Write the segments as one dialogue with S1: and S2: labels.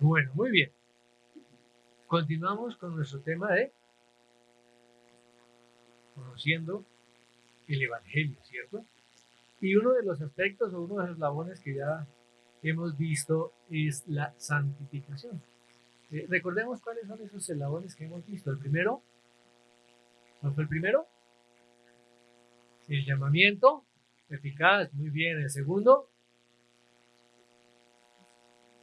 S1: Bueno, muy bien. Continuamos con nuestro tema de conociendo el Evangelio, ¿cierto? Y uno de los aspectos o uno de los eslabones que ya hemos visto es la santificación. Recordemos cuáles son esos eslabones que hemos visto. El primero, ¿cuál fue el primero? El llamamiento eficaz, muy bien. El segundo,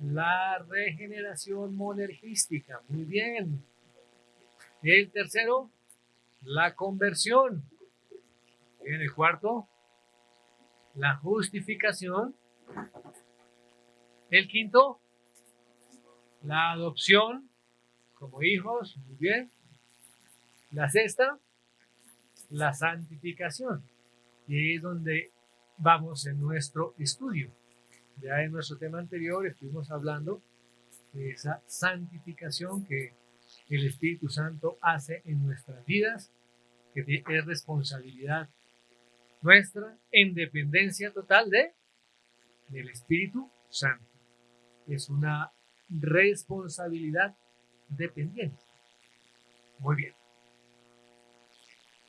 S1: la regeneración monergística, muy bien. El tercero, la conversión. En el cuarto, la justificación. El quinto, la adopción como hijos, muy bien. La sexta, la santificación. Y ahí es donde vamos en nuestro estudio. Ya en nuestro tema anterior estuvimos hablando de esa santificación que el Espíritu Santo hace en nuestras vidas, que es responsabilidad nuestra en dependencia total del Espíritu Santo. Es una responsabilidad dependiente. Muy bien.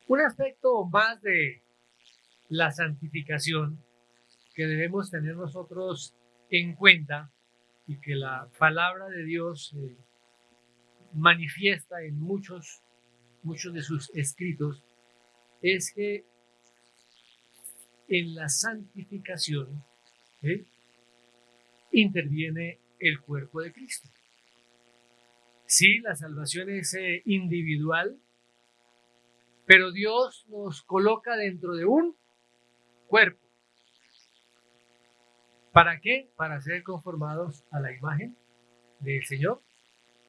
S1: Un aspecto más de la santificación que debemos tener nosotros en cuenta y que la palabra de Dios manifiesta en muchos de sus escritos es que en la santificación interviene el cuerpo de Cristo. Sí, la salvación es individual, pero Dios nos coloca dentro de un cuerpo. ¿Para qué? Para ser conformados a la imagen del Señor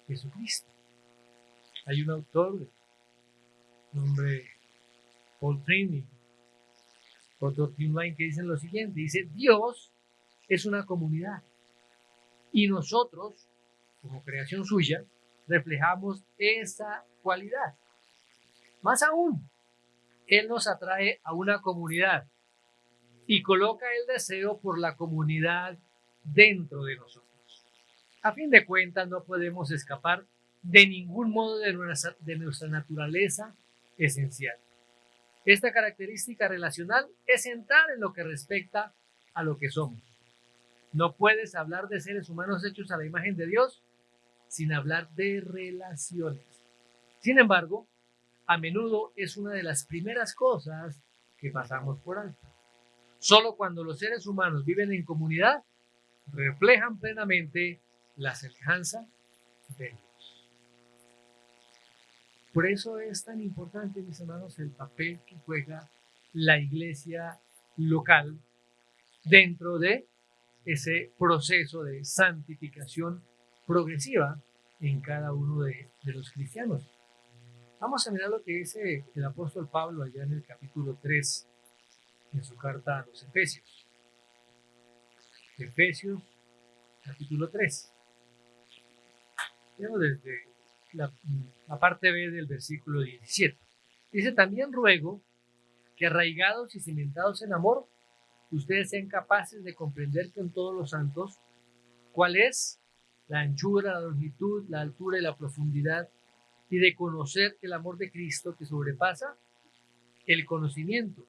S1: Jesucristo. Hay un autor de nombre Paul Trimmey, por Doctrine Line, que dicen lo siguiente: dice, Dios es una comunidad y nosotros, como creación suya, reflejamos esa cualidad. Más aún, Él nos atrae a una comunidad y coloca el deseo por la comunidad dentro de nosotros. A fin de cuentas, no podemos escapar de ningún modo de nuestra naturaleza esencial. Esta característica relacional es central en lo que respecta a lo que somos. No puedes hablar de seres humanos hechos a la imagen de Dios sin hablar de relaciones. Sin embargo, a menudo es una de las primeras cosas que pasamos por alto. Solo cuando los seres humanos viven en comunidad, reflejan plenamente la semejanza de Dios. Por eso es tan importante, mis hermanos, el papel que juega la iglesia local dentro de ese proceso de santificación progresiva en cada uno de los cristianos. Vamos a mirar lo que dice el apóstol Pablo allá en el capítulo 3 en su carta a los Efesios. Efesios, capítulo 3. Vemos desde la parte B del versículo 17. Dice, también ruego que arraigados y cimentados en amor, ustedes sean capaces de comprender con todos los santos cuál es la anchura, la longitud, la altura y la profundidad, y de conocer el amor de Cristo que sobrepasa el conocimiento,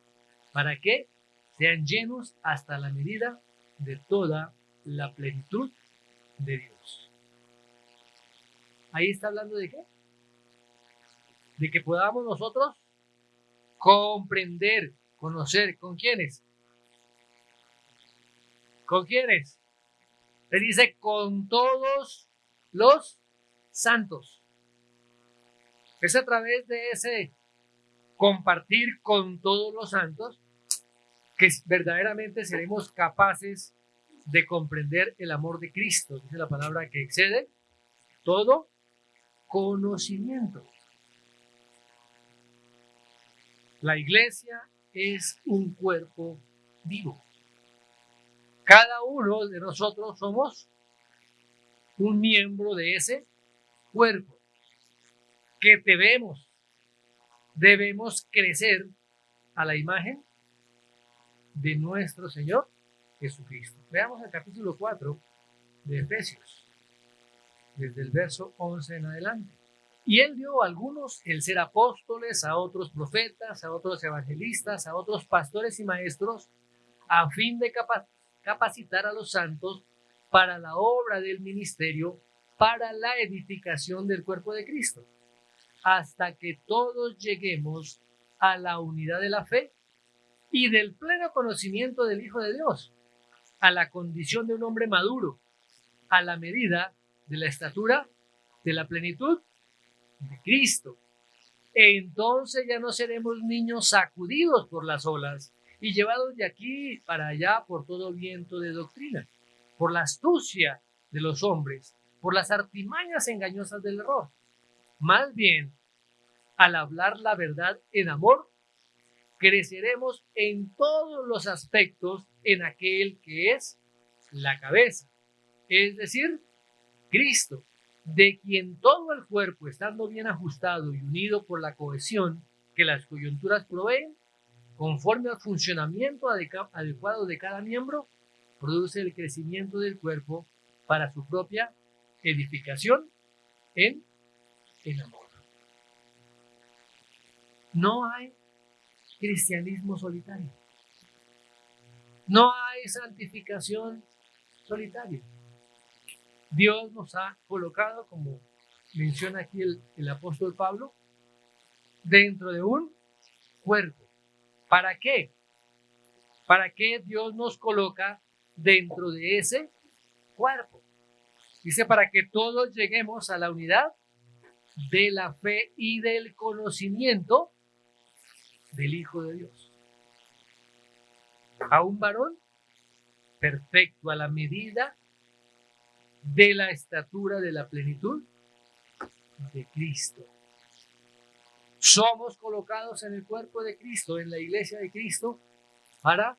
S1: para que sean llenos hasta la medida de toda la plenitud de Dios. Ahí está hablando de qué? De que podamos nosotros comprender, conocer. ¿Con quiénes? ¿Con quiénes? Le dice con todos los santos. Es a través de ese compartir con todos los santos que verdaderamente seremos capaces de comprender el amor de Cristo. Dice la palabra que excede todo conocimiento. La iglesia es un cuerpo vivo. Cada uno de nosotros somos un miembro de ese cuerpo que debemos crecer a la imagen de nuestro Señor Jesucristo. Veamos el capítulo 4 de Efesios. desde el verso 11 en adelante. Y él dio a algunos el ser apóstoles, a otros profetas, a otros evangelistas, a otros pastores y maestros, a fin de capacitar a los santos para la obra del ministerio, para la edificación del cuerpo de Cristo, hasta que todos lleguemos a la unidad de la fe y del pleno conocimiento del Hijo de Dios, a la condición de un hombre maduro, a la medida de la estatura de la plenitud de Cristo. Entonces ya no seremos niños sacudidos por las olas y llevados de aquí para allá por todo viento de doctrina, por la astucia de los hombres, por las artimañas engañosas del error. Más bien, al hablar la verdad en amor, creceremos en todos los aspectos en aquel que es la cabeza, es decir, Cristo, de quien todo el cuerpo, estando bien ajustado y unido por la cohesión que las coyunturas proveen, conforme al funcionamiento adecuado de cada miembro, produce el crecimiento del cuerpo para su propia edificación en amor. No hay cristianismo solitario. No hay santificación solitaria. Dios nos ha colocado, como menciona aquí el apóstol Pablo, dentro de un cuerpo. ¿Para qué? ¿Para qué Dios nos coloca dentro de ese cuerpo? Dice, para que todos lleguemos a la unidad de la fe y del conocimiento del Hijo de Dios. A un varón perfecto, a la medida de la estatura de la plenitud de Cristo. Somos colocados en el cuerpo de Cristo, en la iglesia de Cristo, para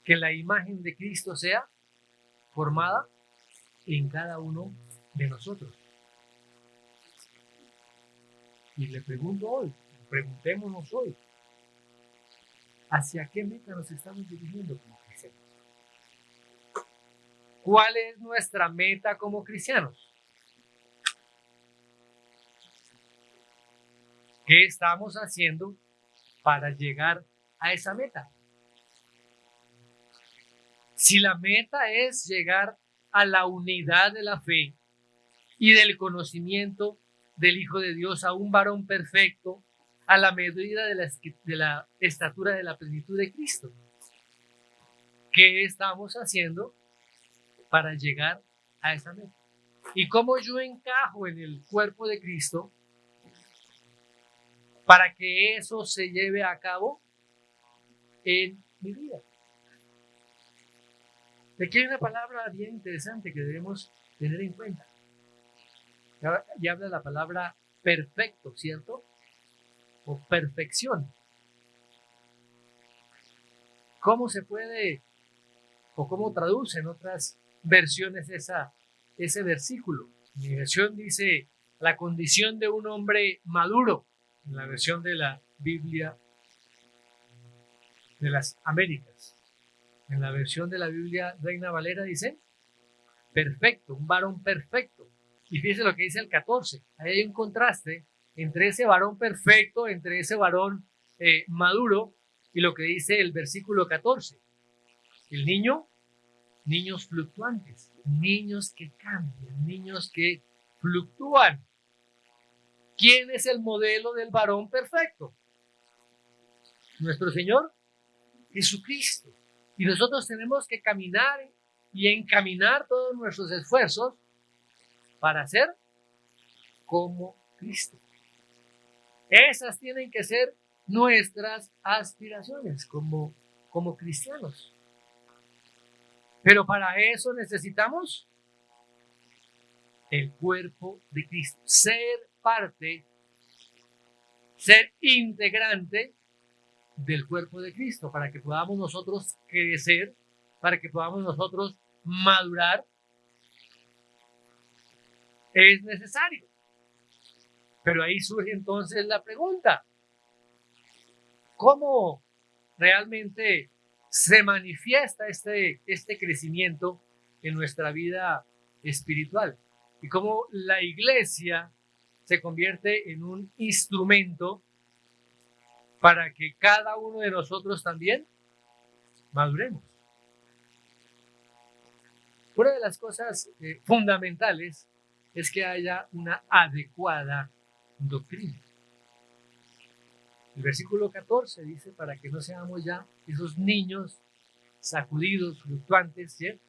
S1: que la imagen de Cristo sea formada en cada uno de nosotros. Y le pregunto hoy, preguntémonos hoy, ¿hacia qué meta nos estamos dirigiendo como cristianos? ¿Cuál es nuestra meta como cristianos? ¿Qué estamos haciendo para llegar a esa meta? Si la meta es llegar a la unidad de la fe y del conocimiento del Hijo de Dios, a un varón perfecto, a la medida de la estatura de la plenitud de Cristo, ¿qué estamos haciendo para llegar a esa meta? ¿Y cómo yo encajo en el cuerpo de Cristo para que eso se lleve a cabo en mi vida? Aquí hay una palabra bien interesante que debemos tener en cuenta. Ya habla la palabra perfecto, ¿cierto? O perfección. ¿Cómo se puede o cómo traduce en otras versiones ese versículo? Mi versión dice la condición de un hombre maduro, en la versión de la Biblia de las Américas. En la versión de la Biblia Reina Valera dice perfecto, un varón perfecto. Y fíjense lo que dice el 14. Ahí hay un contraste entre ese varón perfecto, entre ese varón maduro y lo que dice el versículo 14. El niño, niños fluctuantes, niños que cambian, niños que fluctúan. ¿Quién es el modelo del varón perfecto? Nuestro Señor Jesucristo. Y nosotros tenemos que caminar y encaminar todos nuestros esfuerzos para ser como Cristo. Esas tienen que ser nuestras aspiraciones como cristianos. Pero para eso necesitamos el cuerpo de Cristo, ser parte, ser integrante del cuerpo de Cristo, para que podamos nosotros crecer, para que podamos nosotros madurar, es necesario. Pero ahí surge entonces la pregunta: ¿cómo realmente se manifiesta este crecimiento en nuestra vida espiritual y cómo la iglesia se convierte en un instrumento para que cada uno de nosotros también maduremos. Una de las cosas fundamentales es que haya una adecuada doctrina. El versículo 14 dice, para que no seamos ya esos niños sacudidos, fluctuantes, ¿sí?,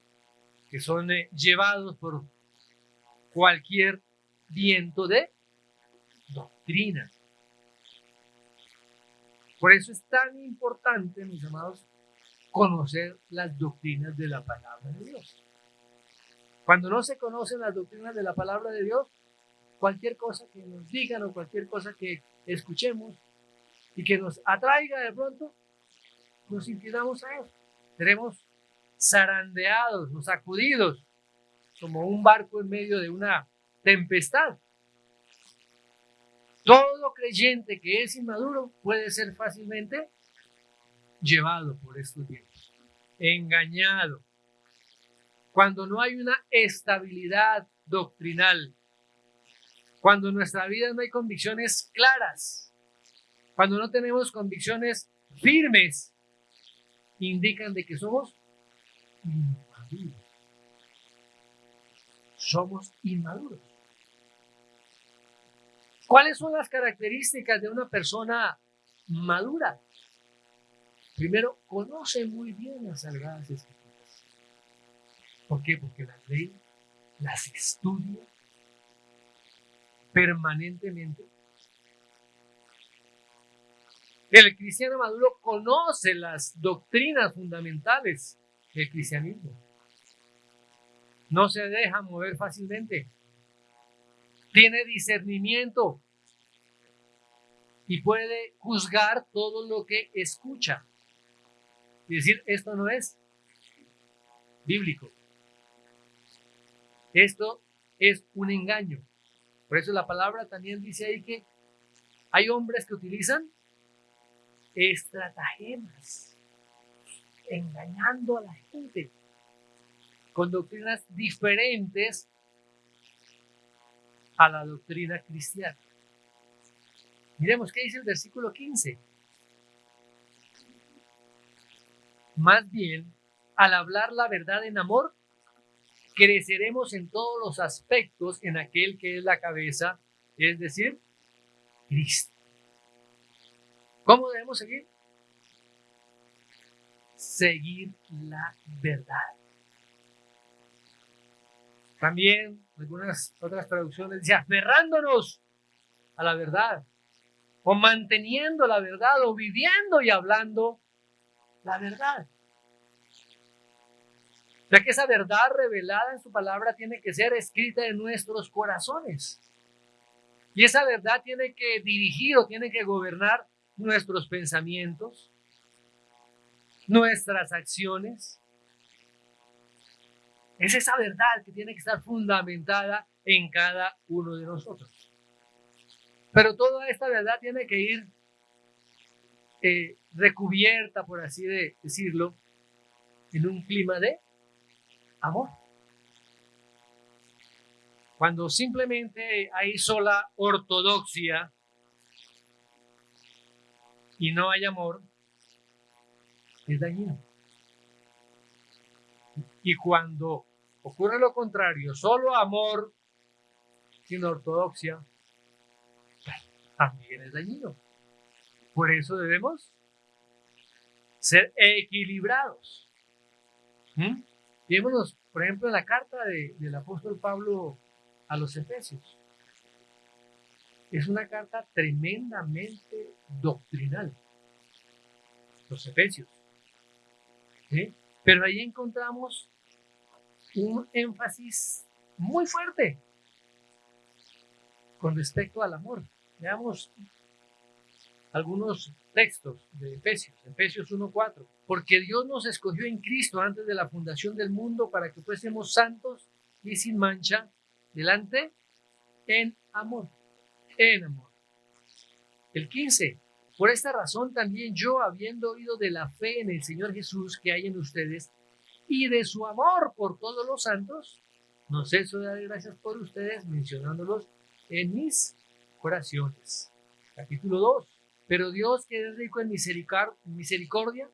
S1: que son llevados por cualquier viento de doctrina. Por eso es tan importante, mis amados, conocer las doctrinas de la palabra de Dios. Cuando no se conocen las doctrinas de la palabra de Dios, cualquier cosa que nos digan o cualquier cosa que escuchemos y que nos atraiga de pronto, nos inclinamos a eso. Seremos zarandeados, o sacudidos, como un barco en medio de una tempestad. Todo creyente que es inmaduro puede ser fácilmente llevado por estos vientos, engañado. Cuando no hay una estabilidad doctrinal, cuando en nuestra vida no hay convicciones claras, cuando no tenemos convicciones firmes, indican de que somos inmaduros. Somos inmaduros. ¿Cuáles son las características de una persona madura? Primero, conoce muy bien las Sagradas Escrituras. ¿Por qué? Porque las lee, las estudia permanentemente. El cristiano maduro conoce las doctrinas fundamentales del cristianismo. No se deja mover fácilmente. Tiene discernimiento y puede juzgar todo lo que escucha. Y decir, esto no es bíblico. Esto es un engaño. Por eso la palabra también dice ahí que hay hombres que utilizan estratagemas, engañando a la gente con doctrinas diferentes a la doctrina cristiana. Miremos qué dice el versículo 15. Más bien, al hablar la verdad en amor, creceremos en todos los aspectos en aquel que es la cabeza, es decir, Cristo. ¿Cómo debemos seguir? Seguir la verdad. También algunas otras traducciones dicen aferrándonos a la verdad, o manteniendo la verdad, o viviendo y hablando la verdad. Ya que esa verdad revelada en su palabra tiene que ser escrita en nuestros corazones. Y esa verdad tiene que dirigir o tiene que gobernar nuestros pensamientos, nuestras acciones. Es esa verdad que tiene que estar fundamentada en cada uno de nosotros. Pero toda esta verdad tiene que ir recubierta, por así decirlo, en un clima de amor. Cuando simplemente hay sola ortodoxia y no hay amor, es dañino. Y cuando ocurre lo contrario, solo amor sin ortodoxia, también es dañino. Por eso debemos ser equilibrados. Fijémonos, por ejemplo, en la carta del apóstol Pablo a los Efesios. Es una carta tremendamente doctrinal. Los Efesios. ¿Sí? Pero ahí encontramos un énfasis muy fuerte con respecto al amor. Veamos algunos textos de Efesios. Efesios 1:4. Porque Dios nos escogió en Cristo antes de la fundación del mundo para que fuésemos santos y sin mancha delante en amor. En amor. El 15. Por esta razón también yo, habiendo oído de la fe en el Señor Jesús que hay en ustedes y de su amor por todos los santos, No ceso de dar gracias por ustedes, mencionándolos en mis oraciones. Capítulo 2. Pero Dios, que es rico en misericordia,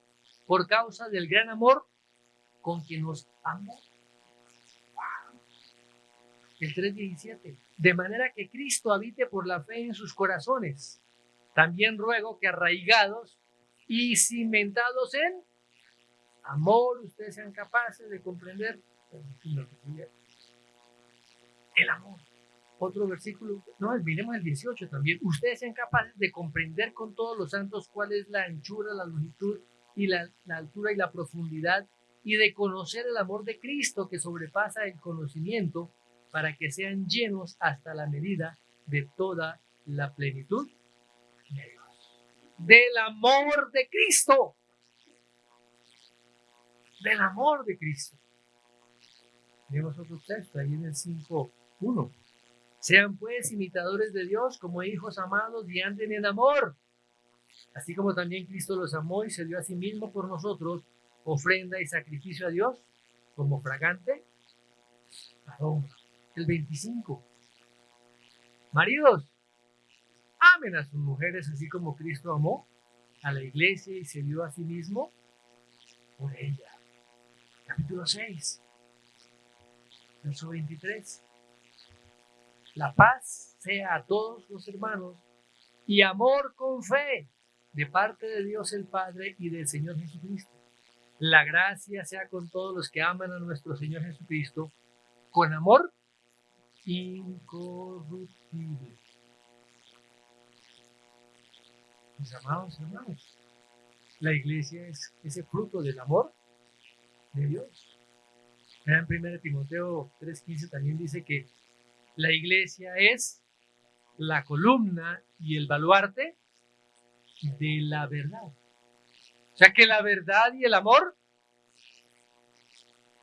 S1: por causa del gran amor con quien nos amó. El 3:17. De manera que Cristo habite por la fe en sus corazones. También ruego que arraigados y cimentados en amor, ustedes sean capaces de comprender el amor. Otro versículo, no, miremos el 18 también. Ustedes sean capaces de comprender con todos los santos cuál es la anchura, la longitud y la altura y la profundidad, y de conocer el amor de Cristo que sobrepasa el conocimiento, para que sean llenos hasta la medida de toda la plenitud de Dios. Del amor de Cristo. Del amor de Cristo. Tenemos otro texto ahí en el 5:1. Sean pues imitadores de Dios como hijos amados y anden en amor, así como también Cristo los amó y se dio a sí mismo por nosotros, ofrenda y sacrificio a Dios como fragante aroma. El 25. Maridos, amen a sus mujeres así como Cristo amó a la iglesia y se dio a sí mismo por ella. Capítulo 6, verso 23. La paz sea a todos los hermanos y amor con fe de parte de Dios el Padre y del Señor Jesucristo. La gracia sea con todos los que aman a nuestro Señor Jesucristo con amor incorruptible. Mis amados hermanos, la iglesia es ese fruto del amor de Dios. En 1 Timoteo 3:15 también dice que la iglesia es la columna y el baluarte de la verdad. O sea que la verdad y el amor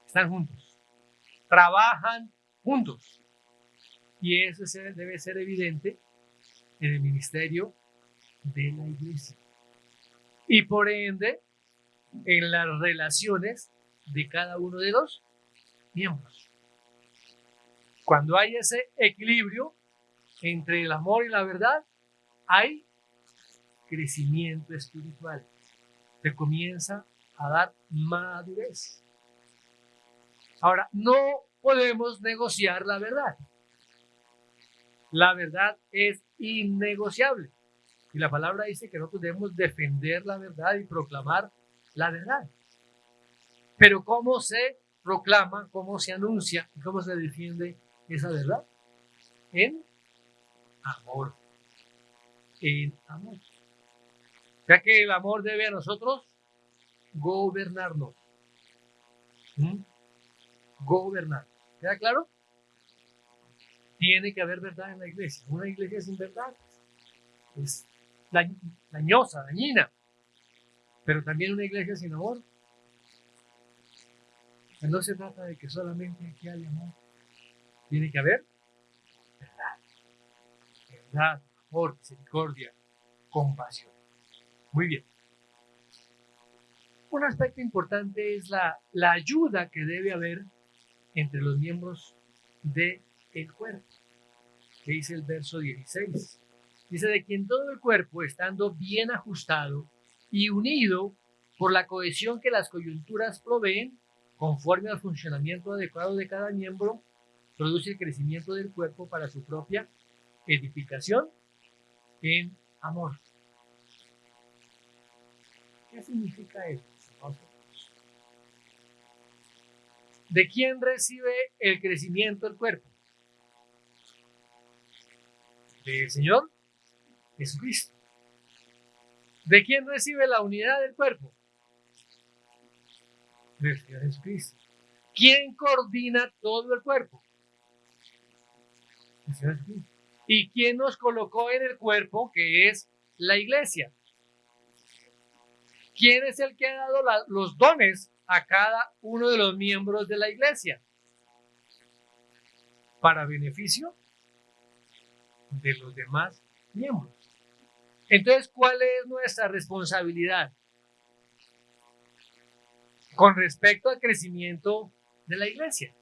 S1: están juntos, trabajan juntos. Y eso debe ser evidente en el ministerio de la iglesia. Y por ende, en las relaciones de cada uno de los miembros. Cuando hay ese equilibrio entre el amor y la verdad, hay crecimiento espiritual. Se comienza a dar madurez. Ahora, no podemos negociar la verdad. La verdad es innegociable. Y la palabra dice que nosotros debemos defender la verdad y proclamar la verdad. Pero ¿cómo se proclama, cómo se anuncia y cómo se defiende esa verdad? En amor. En amor. Ya que el amor debe a nosotros gobernarnos. Gobernar. ¿Queda claro? Tiene que haber verdad en la iglesia. Una iglesia sin verdad es dañosa, dañina. Pero también una iglesia sin amor. No se trata de que solamente aquí haya amor. Tiene que haber verdad. Verdad, amor, misericordia, compasión. Muy bien. Un aspecto importante es la ayuda que debe haber entre los miembros del cuerpo. Que dice el verso 16. Dice, de quien todo el cuerpo, estando bien ajustado y unido por la cohesión que las coyunturas proveen, conforme al funcionamiento adecuado de cada miembro, produce el crecimiento del cuerpo para su propia edificación en amor. ¿Qué significa eso? ¿De quién recibe el crecimiento del cuerpo? Del Señor Jesucristo. ¿De quién recibe la unidad del cuerpo? Del Señor Jesucristo. ¿Quién coordina todo el cuerpo? El Señor Jesucristo. ¿Y quién nos colocó en el cuerpo, que es la iglesia? ¿Quién es el que ha dado los dones a cada uno de los miembros de la iglesia? Para beneficio de los demás miembros. Entonces, ¿cuál es nuestra responsabilidad con respecto al crecimiento de la iglesia?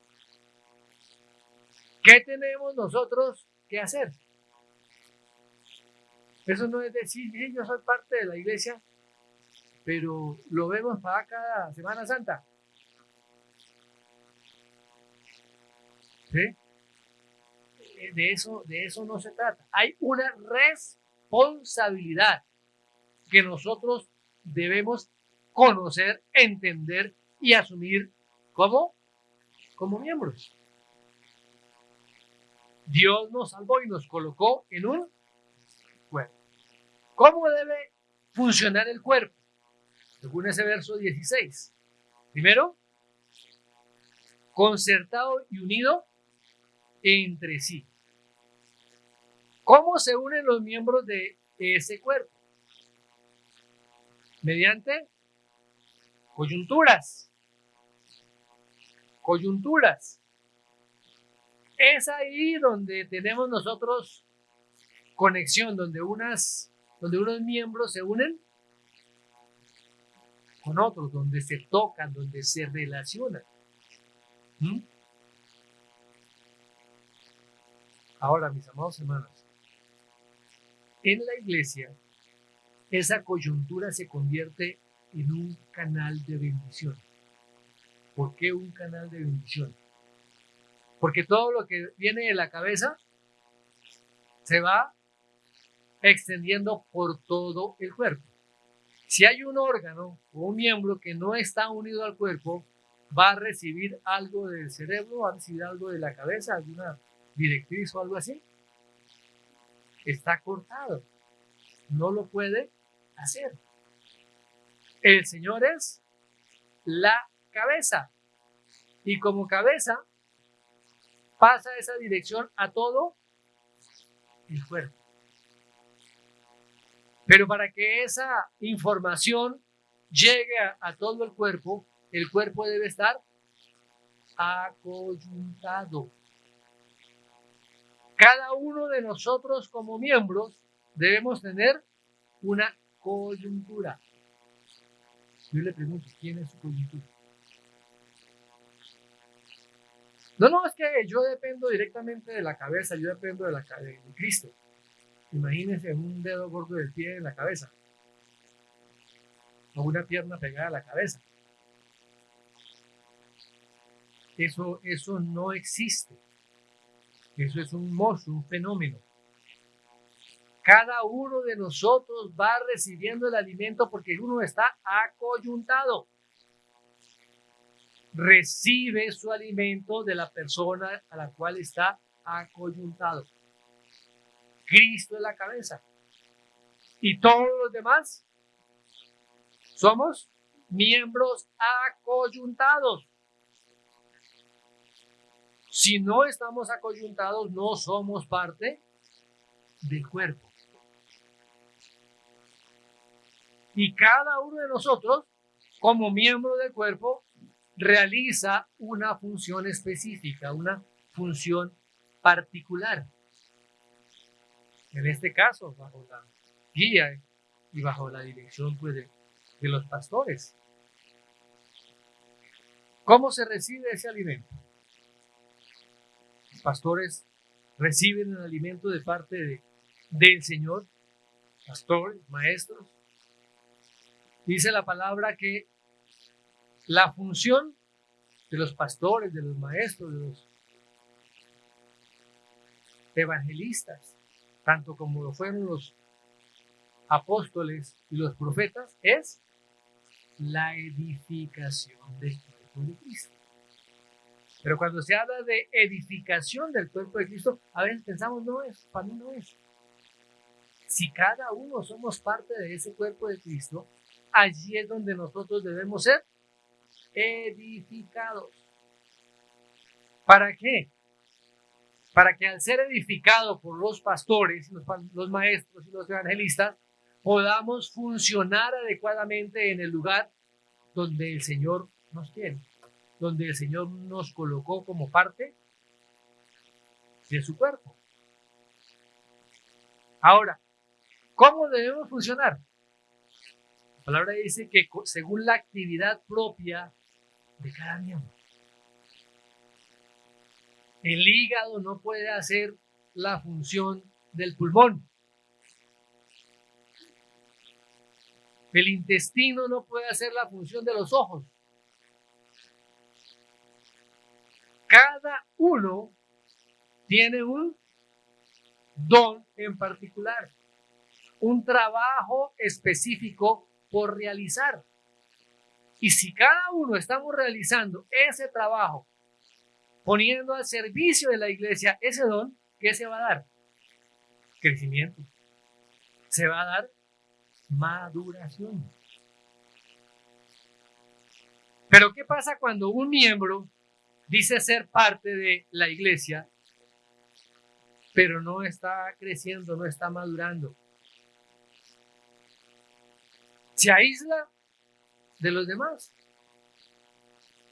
S1: ¿Qué tenemos nosotros que hacer? Eso no es decir, "Sí, yo soy parte de la iglesia, pero lo vemos para cada Semana Santa". ¿Sí? De eso no se trata. Hay una responsabilidad que nosotros debemos conocer, entender y asumir como miembros. Dios nos salvó y nos colocó en un cuerpo. ¿Cómo debe funcionar el cuerpo? Según ese verso 16. Primero, concertado y unido entre sí. ¿Cómo se unen los miembros de ese cuerpo? Mediante coyunturas. Coyunturas. Es ahí donde tenemos nosotros conexión, donde unos miembros se unen con otros, donde se tocan, donde se relacionan. Ahora, mis amados hermanos, en la iglesia, esa coyuntura se convierte en un canal de bendición. ¿Por qué un canal de bendición? Porque todo lo que viene de la cabeza se va extendiendo por todo el cuerpo. Si hay un órgano o un miembro que no está unido al cuerpo, va a recibir algo del cerebro, va a recibir algo de la cabeza, alguna directriz o algo así. Está cortado. No lo puede hacer. El Señor es la cabeza. Y como cabeza, pasa esa dirección a todo el cuerpo. Pero para que esa información llegue a todo el cuerpo debe estar acoyuntado. Cada uno de nosotros como miembros debemos tener una coyuntura. Yo le pregunto, ¿quién es su coyuntura? No, es que yo dependo directamente de la cabeza, yo dependo de Cristo. Imagínense un dedo gordo del pie en la cabeza, o una pierna pegada a la cabeza. Eso no existe. Eso es un monstruo, un fenómeno. Cada uno de nosotros va recibiendo el alimento porque uno está acoyuntado. Recibe su alimento de la persona a la cual está acoyuntado. Cristo es la cabeza. Y todos los demás somos miembros acoyuntados. Si no estamos acoyuntados, no somos parte del cuerpo. Y cada uno de nosotros, como miembro del cuerpo, realiza una función específica, una función particular. En este caso, bajo la guía y bajo la dirección pues, de los pastores. ¿Cómo se recibe ese alimento? Los pastores reciben el alimento de parte del Señor, pastores, maestros. Dice la palabra que la función de los pastores, de los maestros, de los evangelistas, tanto como lo fueron los apóstoles y los profetas, es la edificación del cuerpo de Cristo. Pero cuando se habla de edificación del cuerpo de Cristo, a veces pensamos, para mí no es. Si cada uno somos parte de ese cuerpo de Cristo, allí es donde nosotros debemos ser edificados. ¿Para qué? Para que al ser edificado por los pastores, los maestros y los evangelistas, podamos funcionar adecuadamente en el lugar donde el Señor nos tiene, donde el Señor nos colocó como parte de su cuerpo. Ahora, ¿cómo debemos funcionar? La palabra dice que según la actividad propia de cada miembro. El hígado no puede hacer la función del pulmón. El intestino no puede hacer la función de los ojos. Cada uno tiene un don en particular, un trabajo específico por realizar. Y si cada uno estamos realizando ese trabajo, poniendo al servicio de la iglesia ese don, ¿qué se va a dar? Crecimiento. Se va a dar maduración. Pero ¿qué pasa cuando un miembro dice ser parte de la iglesia, pero no está creciendo, no está madurando? Se aísla de los demás.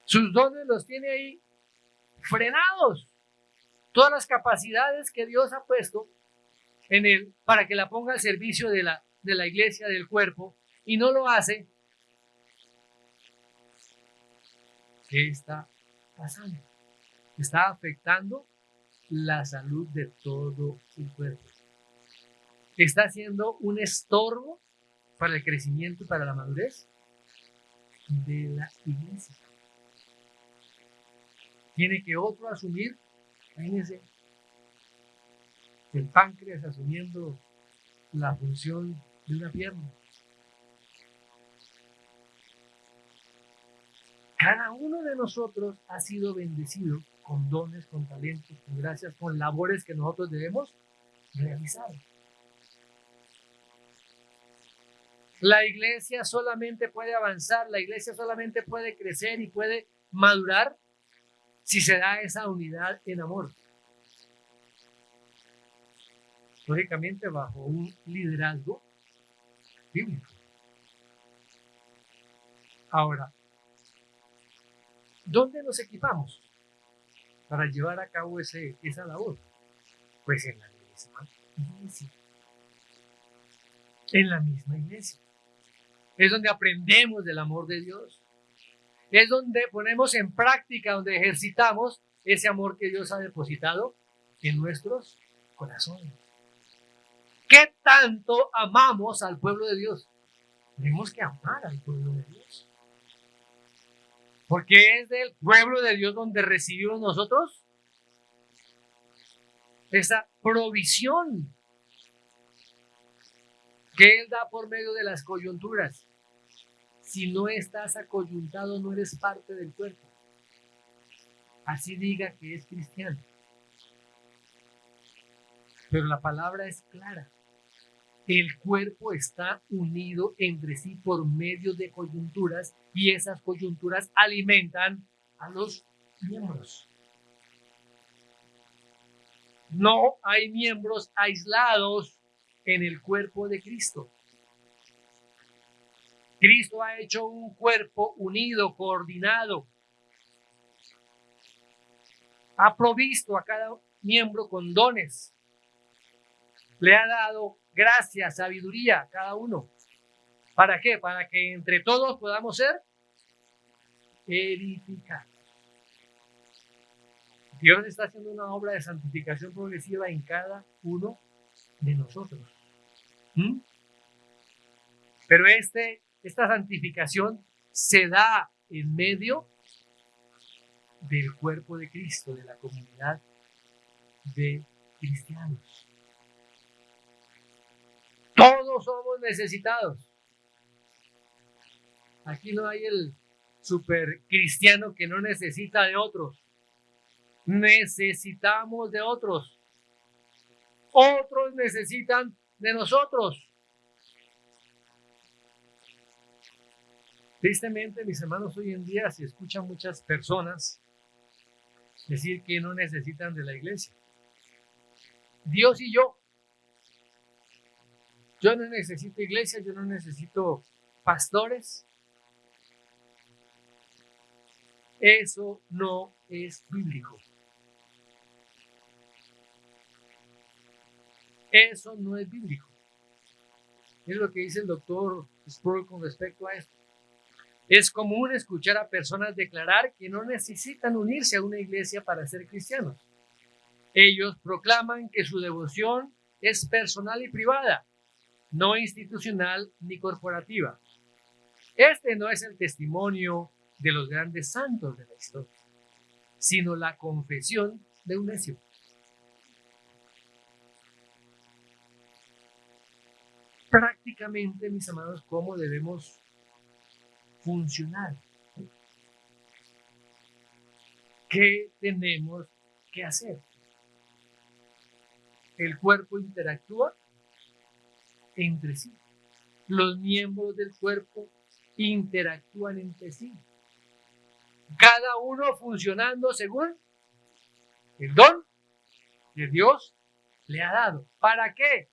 S1: Sus dones los tiene ahí frenados. Todas las capacidades que Dios ha puesto en él para que la ponga al servicio de la iglesia, del cuerpo, y no lo hace. ¿Qué está pasando? Está afectando la salud de todo el cuerpo. Está siendo un estorbo para el crecimiento y para la madurez de la iglesia. Tiene que otro asumir, imagínense, el páncreas asumiendo la función de una pierna. Cada uno de nosotros ha sido bendecido con dones, con talentos, con gracias, con labores que nosotros debemos realizar. La iglesia solamente puede avanzar, la iglesia solamente puede crecer y puede madurar si se da esa unidad en amor. Lógicamente bajo un liderazgo bíblico. Ahora, ¿dónde nos equipamos para llevar a cabo esa labor? Pues en la misma iglesia. En la misma iglesia. Es donde aprendemos del amor de Dios. Es donde ponemos en práctica, donde ejercitamos ese amor que Dios ha depositado en nuestros corazones. ¿Qué tanto amamos al pueblo de Dios? Tenemos que amar al pueblo de Dios. Porque es del pueblo de Dios donde recibimos nosotros esa provisión que Él da por medio de las coyunturas. Si no estás acoyuntado, no eres parte del cuerpo. Así diga que es cristiano. Pero la palabra es clara. El cuerpo está unido entre sí por medio de coyunturas y esas coyunturas alimentan a los miembros. No hay miembros aislados en el cuerpo de Cristo. Cristo ha hecho un cuerpo unido, coordinado. Ha provisto a cada miembro con dones. Le ha dado gracia, sabiduría a cada uno. ¿Para qué? Para que entre todos podamos ser edificados. Dios está haciendo una obra de santificación progresiva en cada uno de nosotros. Pero esta santificación se da en medio del cuerpo de Cristo, de la comunidad de cristianos. Todos somos necesitados. Aquí no hay el super cristiano que no necesita de otros. Necesitamos de otros. Otros necesitan de nosotros. Tristemente, mis hermanos, hoy en día se escuchan muchas personas decir que no necesitan de la iglesia. Dios y yo. Yo no necesito iglesia, yo no necesito pastores. Eso no es bíblico. Eso no es bíblico. Es lo que dice el doctor Sproul con respecto a esto. Es común escuchar a personas declarar que no necesitan unirse a una iglesia para ser cristianos. Ellos proclaman que su devoción es personal y privada, no institucional ni corporativa. Este no es el testimonio de los grandes santos de la historia, sino la confesión de un necio. Prácticamente, mis amados, ¿cómo debemos funcionar? ¿Qué tenemos que hacer? El cuerpo interactúa entre sí. Los miembros del cuerpo interactúan entre sí. Cada uno funcionando según el don que Dios le ha dado. ¿Para qué?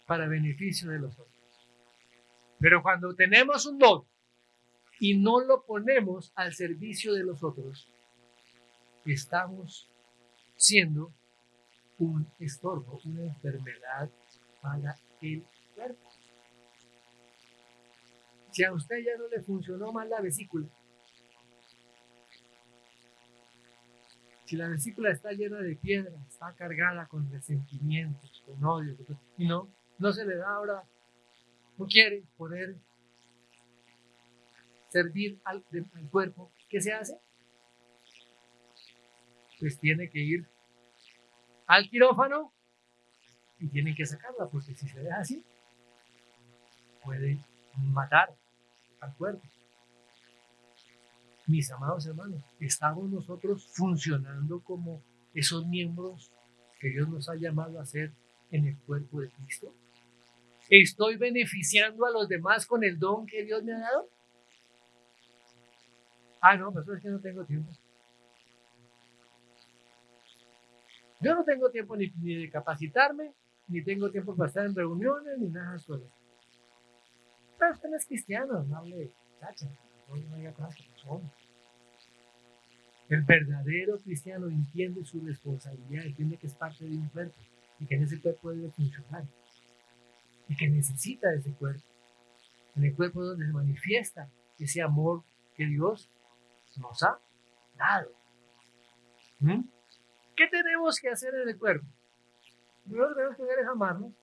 S1: Para beneficio de los otros. Pero cuando tenemos un don y no lo ponemos al servicio de los otros, estamos siendo un estorbo, una enfermedad para el cuerpo. Si a usted ya no le funcionó mal la vesícula, si la vesícula está llena de piedra, está cargada con resentimientos, con odio, y no se le da ahora, no quiere poder servir al cuerpo, ¿qué se hace? Pues tiene que ir al quirófano y tienen que sacarla, porque si se deja así, puede matar al cuerpo. Mis amados hermanos, ¿estamos nosotros funcionando como esos miembros que Dios nos ha llamado a ser en el cuerpo de Cristo? ¿Estoy beneficiando a los demás con el don que Dios me ha dado? No, pero es que no tengo tiempo. Yo no tengo tiempo ni de capacitarme, ni tengo tiempo para estar en reuniones, ni nada de eso. Pero usted no es cristiano, no hable chacha, no diga cosas que no son. El verdadero cristiano entiende su responsabilidad, entiende que es parte de un cuerpo y que en ese cuerpo debe funcionar y que necesita de ese cuerpo. En el cuerpo donde se manifiesta ese amor que Dios nos ha dado. ¿Qué tenemos que hacer en el cuerpo? Lo que tenemos que hacer es amarnos.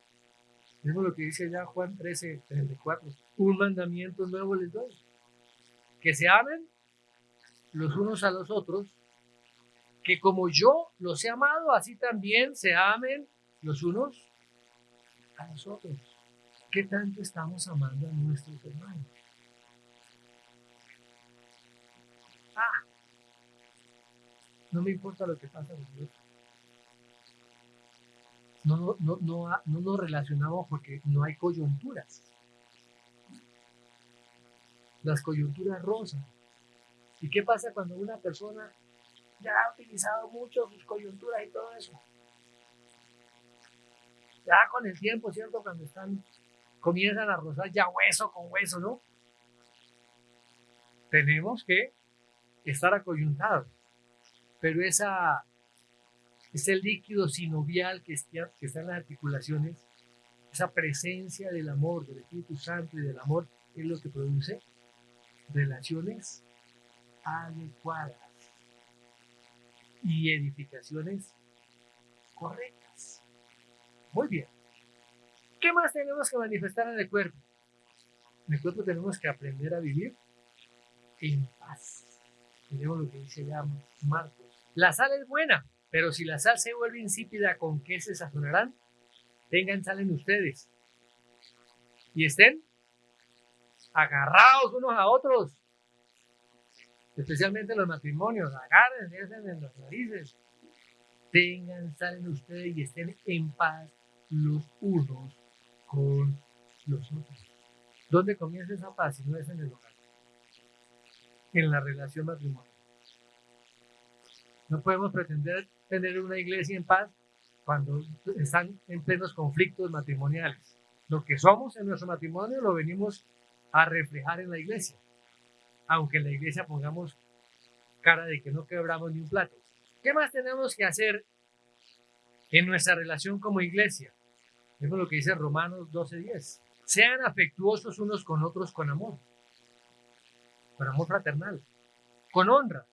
S1: Es lo que dice ya Juan 13:34. Un mandamiento nuevo les doy: que se amen los unos a los otros, que como yo los he amado, así también se amen los unos a los otros. ¿Qué tanto estamos amando a nuestros hermanos? No me importa lo que pasa con Dios. No nos relacionamos porque no hay coyunturas. Las coyunturas rozan. ¿Y qué pasa cuando una persona ya ha utilizado mucho sus coyunturas y todo eso? Ya con el tiempo, ¿cierto? Cuando comienzan a rozar ya hueso con hueso, ¿no? Tenemos que estar acoyuntados. Pero ese líquido sinovial que está en las articulaciones, esa presencia del amor, del Espíritu Santo y del amor, es lo que produce relaciones adecuadas y edificaciones correctas. Muy bien. ¿Qué más tenemos que manifestar en el cuerpo? En el cuerpo tenemos que aprender a vivir en paz. Tenemos lo que dice ya Marcos. La sal es buena, pero si la sal se vuelve insípida, ¿con qué se sazonarán? Tengan sal en ustedes y estén agarrados unos a otros, especialmente los matrimonios. Agárrense en las narices. Tengan sal en ustedes y estén en paz los unos con los otros. ¿Dónde comienza esa paz si no es en el hogar? En la relación matrimonial. No podemos pretender tener una iglesia en paz cuando están en plenos conflictos matrimoniales. Lo que somos en nuestro matrimonio lo venimos a reflejar en la iglesia, aunque en la iglesia pongamos cara de que no quebramos ni un plato. ¿Qué más tenemos que hacer en nuestra relación como iglesia? Vemos lo que dice Romanos 12:10. Sean afectuosos unos con otros con amor fraternal, con honra,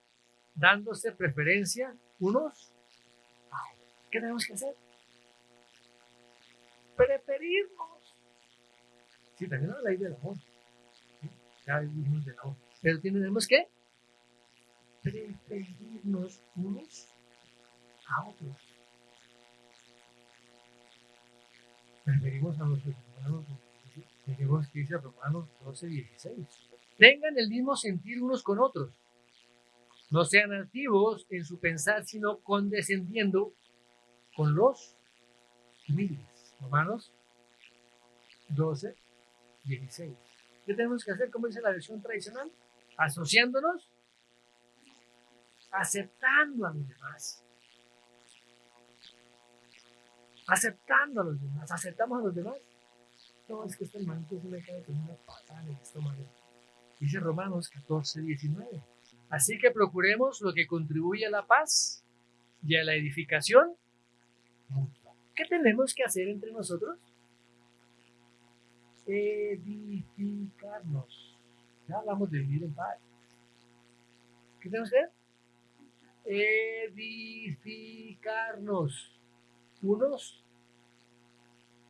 S1: dándose preferencia unos a otros. ¿Qué tenemos que hacer? Preferirnos. Sí, también la ley del amor. ¿Sí? Ya dijimos del amor. Pero tenemos que preferirnos unos a otros. Preferimos a nuestros hermanos. Dijimos que dice Romanos 12:16. Tengan el mismo sentir unos con otros. No sean altivos en su pensar, sino condescendiendo con los humildes. Romanos 12:16. ¿Qué tenemos que hacer? ¿Cómo dice la versión tradicional? Asociándonos, aceptando a los demás. Aceptando a los demás. ¿Aceptamos a los demás? No, es que este hermanito se me cae con una patada en el estómago. Dice Romanos 14:19. Así que procuremos lo que contribuye a la paz y a la edificación mutua. ¿Qué tenemos que hacer entre nosotros? Edificarnos. Ya hablamos de vivir en paz. ¿Qué tenemos que hacer? Edificarnos unos.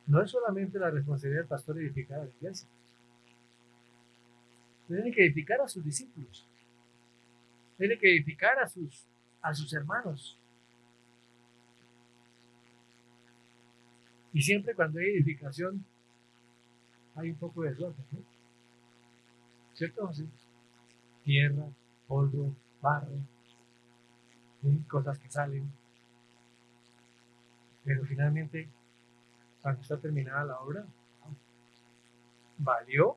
S1: No es solamente la responsabilidad del pastor edificar a la iglesia. Tiene que edificar a sus discípulos. Tiene que edificar a sus hermanos. Y siempre cuando hay edificación hay un poco de desorden, ¿no? ¿Cierto? Sí. Tierra, polvo, barro, ¿sí? Cosas que salen. Pero finalmente, cuando está terminada la obra, valió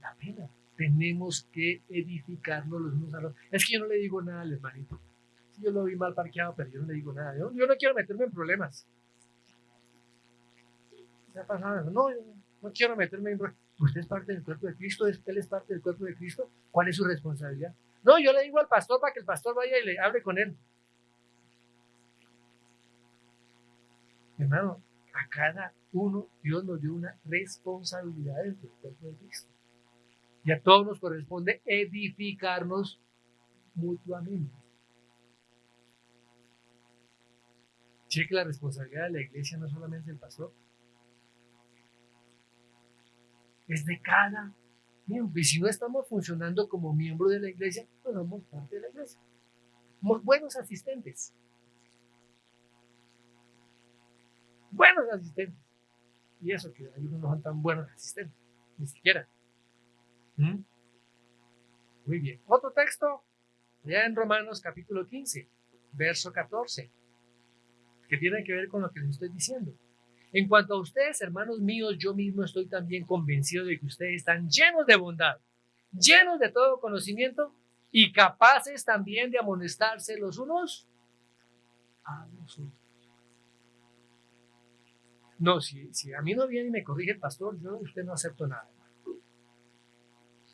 S1: la pena. Tenemos que edificarnos los unos a los otros. Es que yo no le digo nada al hermanito. Yo lo vi mal parqueado, pero yo no le digo nada. Yo no quiero meterme en problemas. ¿Qué ha pasado? No, yo no quiero meterme en problemas. Usted es parte del cuerpo de Cristo, él es parte del cuerpo de Cristo. ¿Cuál es su responsabilidad? No, yo le digo al pastor para que el pastor vaya y le hable con él. Hermano, a cada uno Dios nos dio una responsabilidad dentro del cuerpo de Cristo. Y a todos nos corresponde edificarnos mutuamente. Cheque la responsabilidad de la iglesia, no solamente del pastor, es de cada miembro. Y si no estamos funcionando como miembro de la iglesia, no somos parte de la iglesia. Somos buenos asistentes. Buenos asistentes. Y eso que algunos no son tan buenos asistentes, ni siquiera. Muy bien. Otro texto, ya en Romanos capítulo 15, verso 14, que tiene que ver con lo que les estoy diciendo. En cuanto a ustedes, hermanos míos, yo mismo estoy también convencido de que ustedes están llenos de bondad, llenos de todo conocimiento y capaces también de amonestarse los unos a los otros. No, si a mí no viene y me corrige el pastor, yo de usted no acepto nada.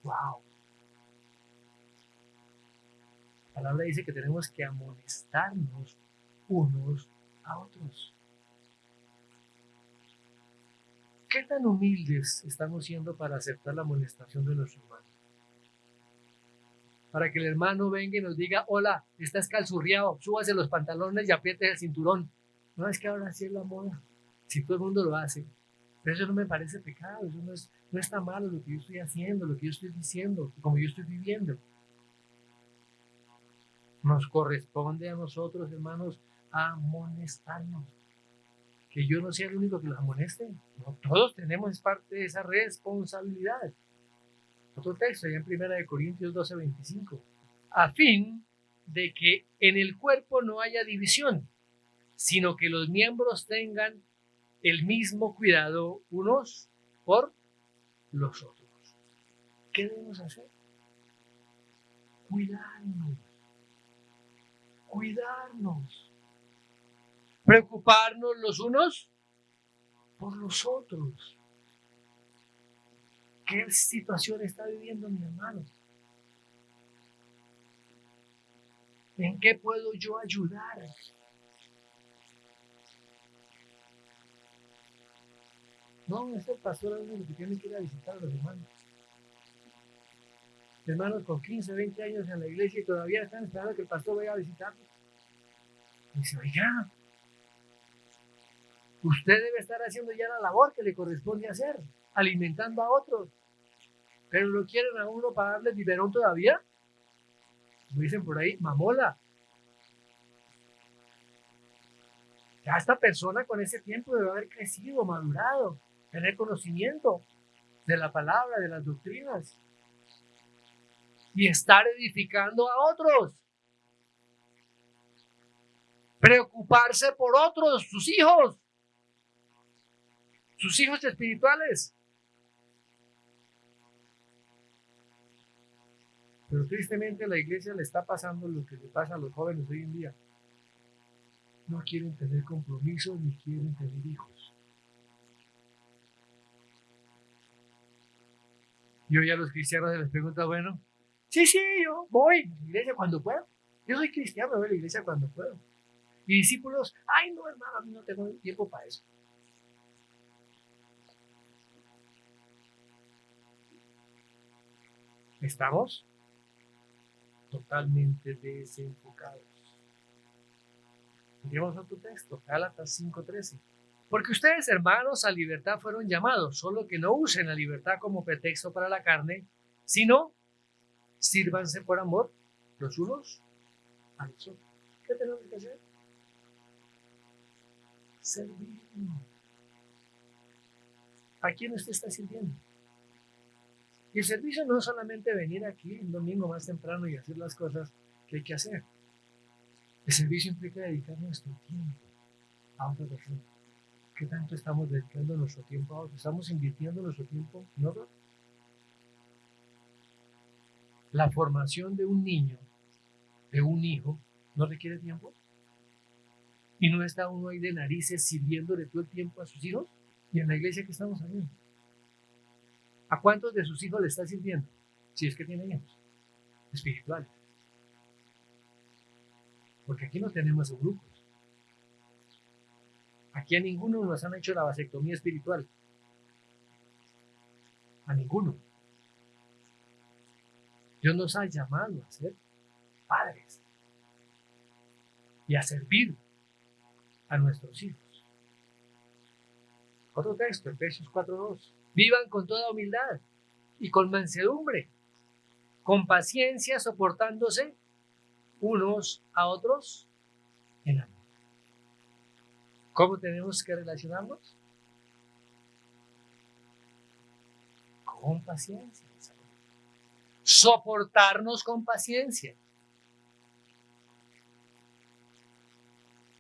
S1: Wow. La palabra dice que tenemos que amonestarnos unos a otros. ¿Qué tan humildes estamos siendo para aceptar la amonestación de nuestro hermano? Para que el hermano venga y nos diga, hola, estás calzurriado, súbase los pantalones y apriete el cinturón. No, es que ahora sí es la moda. Si todo el mundo lo hace. Pero eso no me parece pecado, eso no está malo lo que yo estoy haciendo, lo que yo estoy diciendo, como yo estoy viviendo. Nos corresponde a nosotros, hermanos, amonestarnos. Que yo no sea el único que los amoneste. No, todos tenemos parte de esa responsabilidad. Otro texto, ya en 1 Corintios 12:25. A fin de que en el cuerpo no haya división, sino que los miembros tengan el mismo cuidado unos por los otros. ¿Qué debemos hacer? Cuidarnos. Cuidarnos. Preocuparnos los unos por los otros. ¿Qué situación está viviendo mi hermano? ¿En qué puedo yo ayudar? No, es el pastor el único que tiene que ir a visitar a los hermanos. Hermanos con 15, 20 años en la iglesia y todavía están esperando que el pastor vaya a visitarlos. Y dice, oiga, Usted debe estar haciendo ya la labor que le corresponde hacer, alimentando a otros. Pero lo quieren a uno para darle biberón todavía. Como dicen por ahí, mamola. Ya esta persona con ese tiempo debe haber crecido, madurado, tener conocimiento de la palabra, de las doctrinas y estar edificando a otros. Preocuparse por otros, sus hijos espirituales. Pero tristemente a la iglesia le está pasando lo que le pasa a los jóvenes hoy en día. No quieren tener compromisos ni quieren tener hijos. Yo ya a los cristianos les pregunto, bueno, sí, yo voy a la iglesia cuando puedo. Yo soy cristiano, voy a la iglesia cuando puedo. Y discípulos, ay no hermano, a mí no tengo tiempo para eso. Estamos totalmente desenfocados. Miremos otro texto, Gálatas 5:13. Porque ustedes, hermanos, a libertad fueron llamados, solo que no usen la libertad como pretexto para la carne, sino sírvanse por amor los unos a los otros. ¿Qué tenemos que hacer? Servir. ¿A quién usted está sirviendo? Y el servicio no es solamente venir aquí un domingo más temprano y hacer las cosas que hay que hacer. El servicio implica dedicar nuestro tiempo a otra persona. ¿Qué tanto estamos dedicando nuestro tiempo a otros? ¿Estamos invirtiendo nuestro tiempo en otros? La formación de un niño, de un hijo, no requiere tiempo. ¿Y no está uno ahí de narices sirviéndole todo el tiempo a sus hijos? ¿Y en la iglesia qué estamos haciendo? ¿A cuántos de sus hijos le está sirviendo? Si es que tienen hijos espirituales. Porque aquí no tenemos eunucos. Aquí a ninguno nos han hecho la vasectomía espiritual. A ninguno. Dios nos ha llamado a ser padres y a servir a nuestros hijos. Otro texto, Efesios 4:2. Vivan con toda humildad y con mansedumbre, con paciencia, soportándose unos a otros en amor. ¿Cómo tenemos que relacionarnos? Con paciencia. Soportarnos con paciencia.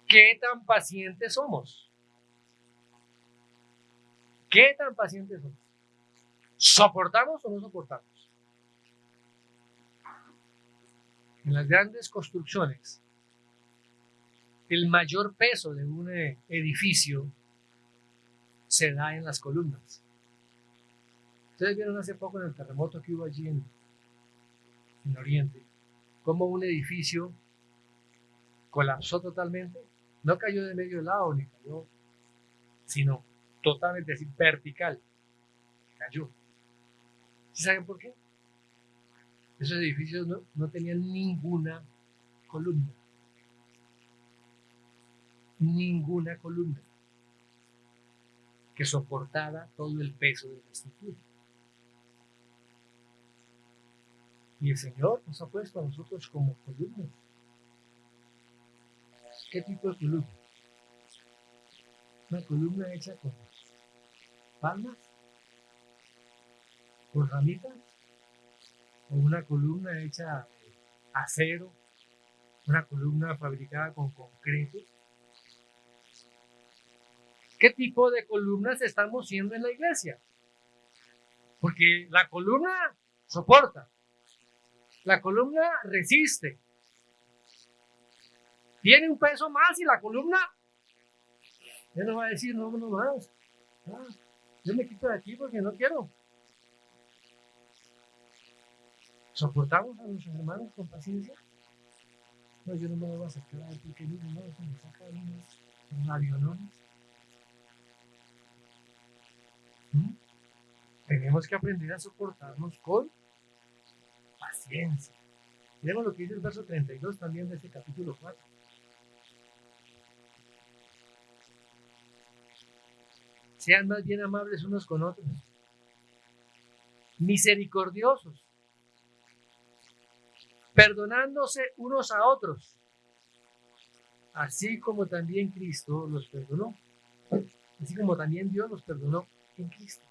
S1: ¿Qué tan pacientes somos? ¿Qué tan pacientes somos? ¿Soportamos o no soportamos? En las grandes construcciones, el mayor peso de un edificio se da en las columnas. Ustedes vieron hace poco en el terremoto que hubo allí en Oriente, cómo un edificio colapsó totalmente. No cayó de medio lado ni cayó, sino totalmente así, vertical. Cayó. ¿Sí saben por qué? Esos edificios no tenían ninguna columna. Ninguna columna que soportara todo el peso de la estructura. Y el Señor nos ha puesto a nosotros como columnas. ¿Qué tipo de columna? Una columna hecha con palmas, con ramitas, o una columna hecha de acero, una columna fabricada con concreto. ¿Qué tipo de columnas estamos siendo en la iglesia? Porque la columna soporta, la columna resiste, tiene un peso más y la columna ya no va a decir no más. Yo me quito de aquí porque no quiero. ¿Soportamos a nuestros hermanos con paciencia? No, yo no me voy a acercar a él porque no, se me saca unos avionones. Tenemos que aprender a soportarnos con paciencia. Miremos lo que dice el verso 32 también de este capítulo 4. Sean más bien amables unos con otros, misericordiosos, perdonándose unos a otros, así como también Cristo los perdonó, así como también Dios los perdonó en Cristo.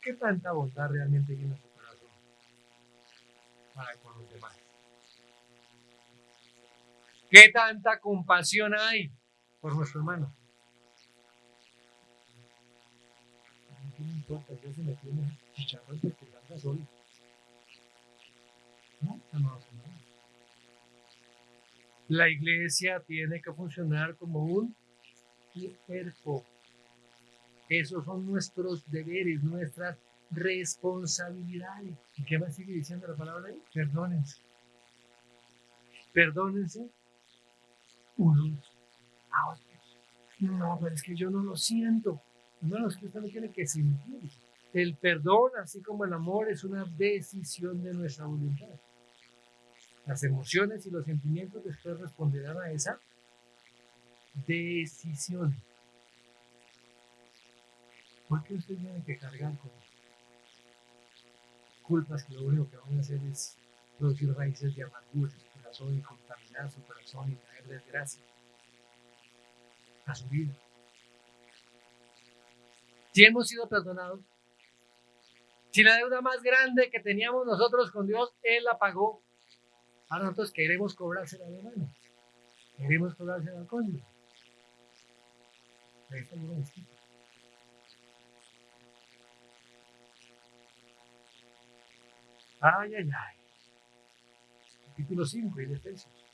S1: ¿Qué tanta bondad realmente hay en nuestro corazón para con los demás? ¿Qué tanta compasión hay por nuestro hermano? ¿Qué me importa? Yo se me tiene chicharrón porque anda solo. No, amados hermanos. La iglesia tiene que funcionar como un cuerpo. Esos son nuestros deberes, nuestras responsabilidades. ¿Y qué más sigue diciendo la palabra ahí? Perdónense. Perdónense unos a otros. No, pero es que yo no lo siento. Hermanos, que usted no tiene que sentir. El perdón, así como el amor, es una decisión de nuestra voluntad. Las emociones y los sentimientos después responderán a esa decisión. ¿Por qué usted tiene que cargar con culpas que lo único que van a hacer es producir raíces de amargura en su corazón y contaminar su corazón y traer desgracia a su vida? Si hemos sido perdonados, si la deuda más grande que teníamos nosotros con Dios, Él la pagó. Ahora nosotros queremos cobrársela al hermano, queremos cobrársela al cónyuge. Ahí está lo distinto. Ay, ay, ay. Capítulo 5 de Efesios,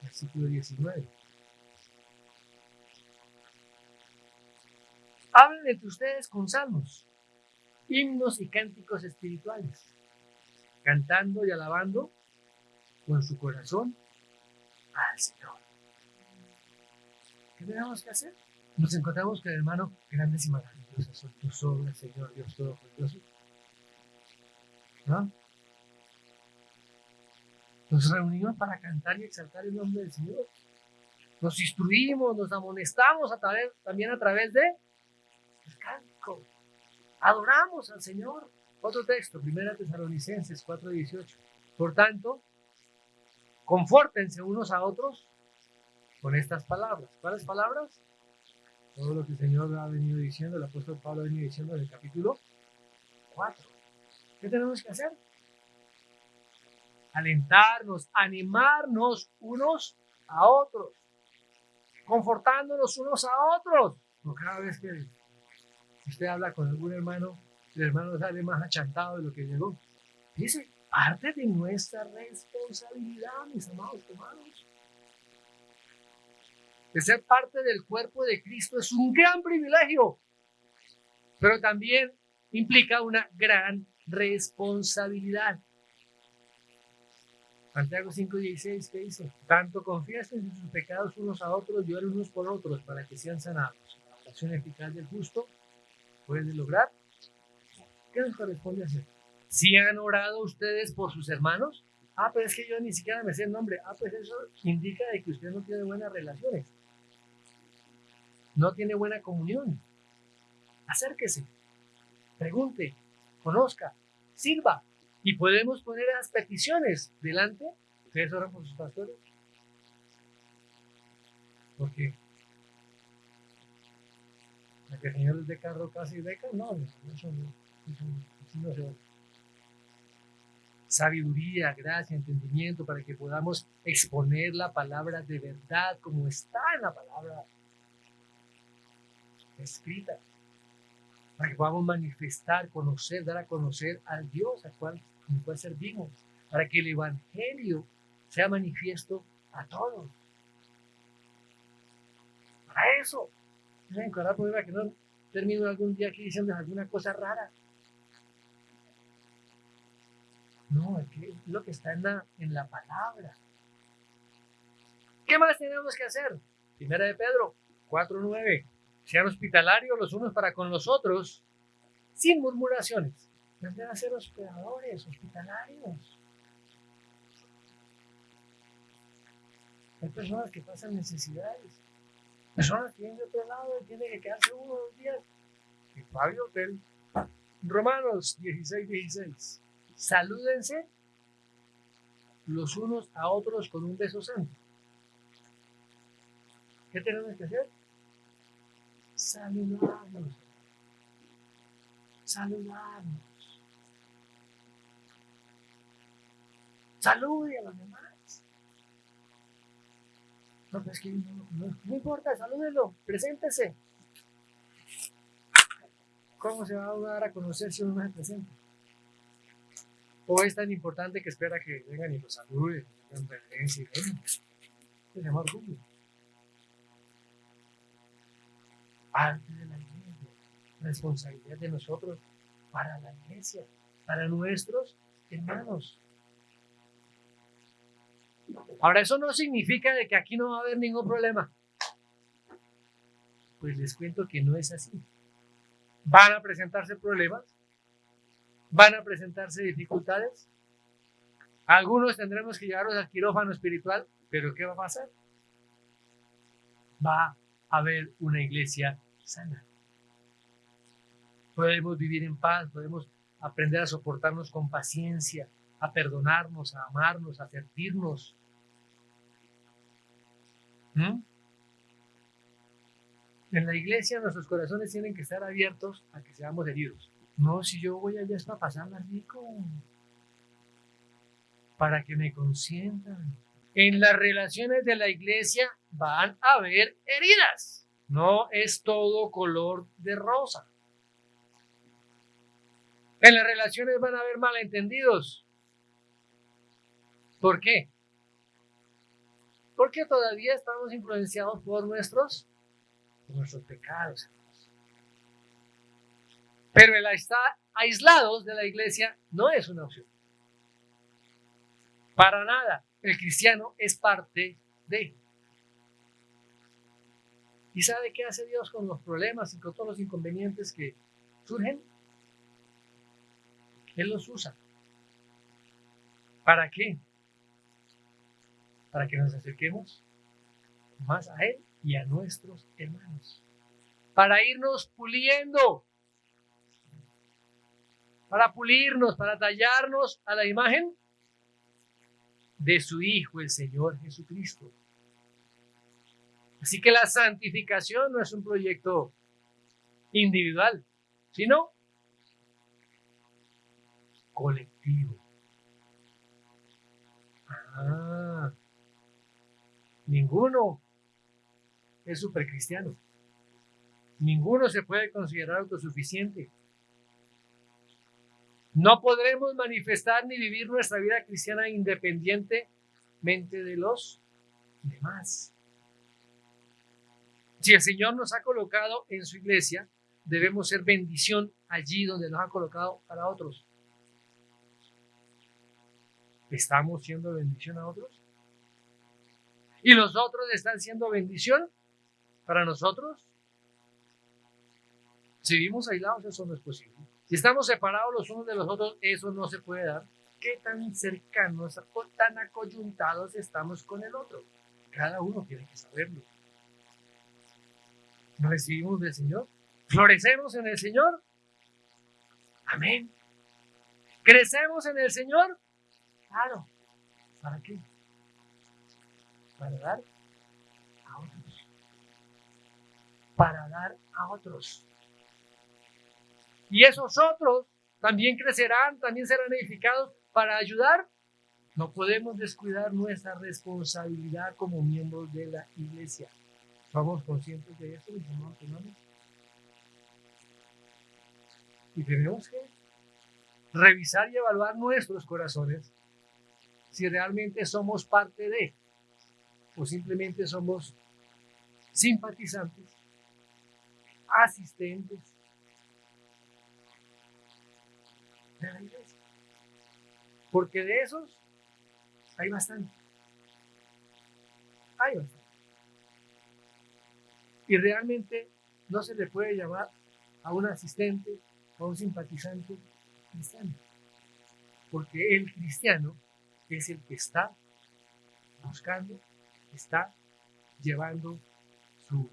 S1: versículo 19. Hablen entre ustedes con salmos, himnos y cánticos espirituales, cantando y alabando con su corazón al Señor. ¿Qué tenemos que hacer? Nos encontramos con el hermano, grandes y maravillosas son tus obras, Señor Dios Todopoderoso. ¿No? Nos reunimos para cantar y exaltar el nombre del Señor. Nos instruimos, nos amonestamos también a través de el cántico. Adoramos al Señor. Otro texto, 1 Tesalonicenses 4:18. Por tanto, confórtense unos a otros con estas palabras. ¿Cuáles palabras? Todo lo que el Señor ha venido diciendo, el apóstol Pablo ha venido diciendo en el capítulo 4. ¿Qué tenemos que hacer? Alentarnos, animarnos unos a otros, confortándonos unos a otros. No, cada vez que usted habla con algún hermano, el hermano sale más achantado de lo que llegó. Dice, parte de nuestra responsabilidad, mis amados hermanos. De ser parte del cuerpo de Cristo es un gran privilegio, pero también implica una gran responsabilidad. Santiago 5:16, ¿qué dice? Tanto confiesen sus pecados unos a otros y oren unos por otros para que sean sanados. La oración eficaz del justo puede lograr. ¿Qué nos corresponde hacer? Si han orado ustedes por sus hermanos, pero es que yo ni siquiera me sé el nombre. Pues eso indica de que usted no tiene buenas relaciones, no tiene buena comunión. Acérquese, pregunte, conozca, sirva, y podemos poner esas peticiones delante. ¿Ustedes oran por sus pastores? Porque a que el Señor les dé carro, casa y beca, no, eso no se oye. Sabiduría, gracia, entendimiento, para que podamos exponer la palabra de verdad como está en la palabra escrita, para que podamos manifestar, conocer, dar a conocer al Dios al cual servimos, para que el evangelio sea manifiesto a todos. Para eso, para que no termino algún día aquí diciendo alguna cosa rara. No, es lo que está en la palabra. ¿Qué más tenemos que hacer? Primera de Pedro 4:9. Sean hospitalarios los unos para con los otros, sin murmuraciones. Deben ser hospedadores, hospitalarios. Hay personas que pasan necesidades. Personas que vienen de otro lado y tienen que quedarse 1 o 2 días. Y Fabio Hotel. Romanos 16:16. Salúdense los unos a otros con un beso santo. ¿Qué tenemos que hacer? Saludarnos. Saludarnos. Salude a los demás. No, pues que no importa, salúdelo, preséntese. ¿Cómo se va a dar a conocer si uno no se presenta? ¿O es tan importante que espera que vengan y lo saluden, tengan reverencia y vengan? Se llama orgullo. Parte de la iglesia, responsabilidad de nosotros para la iglesia, para nuestros hermanos. Ahora, eso no significa de que aquí no va a haber ningún problema. Pues les cuento que no es así. Van a presentarse problemas, van a presentarse dificultades. Algunos tendremos que llevarlos al quirófano espiritual, pero ¿qué va a pasar? Va a haber una iglesia sana. Podemos vivir en paz, podemos aprender a soportarnos con paciencia, a perdonarnos, a amarnos, a servirnos. En la iglesia nuestros corazones tienen que estar abiertos a que seamos heridos. No, si yo voy allá es para pasarla rico, para que me consientan. En las relaciones de la iglesia van a haber heridas. No es todo color de rosa. En las relaciones van a haber malentendidos. ¿Por qué? Porque todavía estamos influenciados por nuestros pecados. Pero el estar aislados de la iglesia no es una opción. Para nada. El cristiano es parte de. ¿Y sabe qué hace Dios con los problemas y con todos los inconvenientes que surgen? Él los usa. ¿Para qué? Para que nos acerquemos más a Él y a nuestros hermanos. Para irnos puliendo. Para pulirnos, para tallarnos a la imagen de su Hijo, el Señor Jesucristo. Así que la santificación no es un proyecto individual, sino colectivo. Ninguno es supercristiano. Ninguno se puede considerar autosuficiente. No podremos manifestar ni vivir nuestra vida cristiana independientemente de los demás. Si el Señor nos ha colocado en su iglesia, debemos ser bendición allí donde nos ha colocado para otros. ¿Estamos siendo bendición a otros? ¿Y los otros están siendo bendición para nosotros? Si vivimos aislados, eso no es posible. Si estamos separados los unos de los otros, eso no se puede dar. ¿Qué tan cercanos o tan acoyuntados estamos con el otro? Cada uno tiene que saberlo. ¿Nos recibimos del Señor? ¿Florecemos en el Señor? Amén. ¿Crecemos en el Señor? Claro. ¿Para qué? Para dar a otros. Para dar a otros. Y esos otros también crecerán, también serán edificados para ayudar. No podemos descuidar nuestra responsabilidad como miembros de la iglesia. ¿Somos conscientes de eso, mis hermanos y hermanas? Y tenemos que revisar y evaluar nuestros corazones si realmente somos parte de, o simplemente somos simpatizantes, asistentes de la iglesia. Porque de esos hay bastante. Hay bastante. Y realmente no se le puede llamar a un asistente o a un simpatizante cristiano. Porque el cristiano es el que está buscando, está llevando su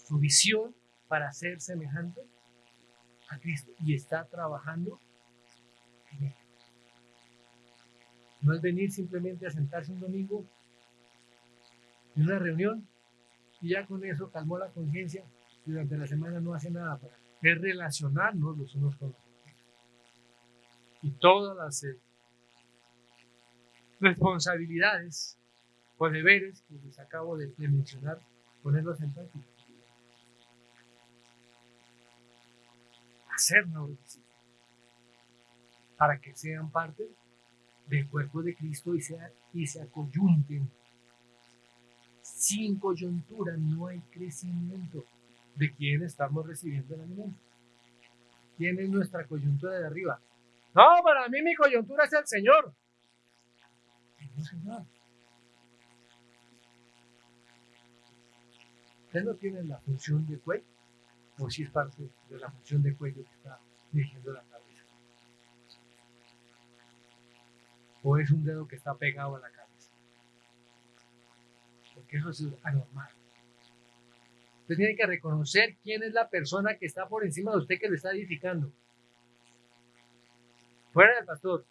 S1: su visión para ser semejante a Cristo y está trabajando en ello. No es venir simplemente a sentarse un domingo en una reunión y ya con eso calmó la conciencia y durante la semana no hace nada para es relacionarnos los unos con los otros. Y todas las responsabilidades o deberes que les acabo de mencionar, ponerlos en práctica. Hacer nuevos discípulos para que sean parte del cuerpo de Cristo y se acoyunten. Sin coyuntura no hay crecimiento. ¿De quién estamos recibiendo el alimento? ¿Quién es nuestra coyuntura de arriba? No, para mí mi coyuntura es el Señor. No, Señor. Usted no tiene la función de cuello, o si es parte de la función de cuello que está dirigiendo la cabeza. O es un dedo que está pegado a la cabeza. Porque eso es anormal. Usted tiene que reconocer quién es la persona que está por encima de usted que lo está edificando. Fuera del pastor.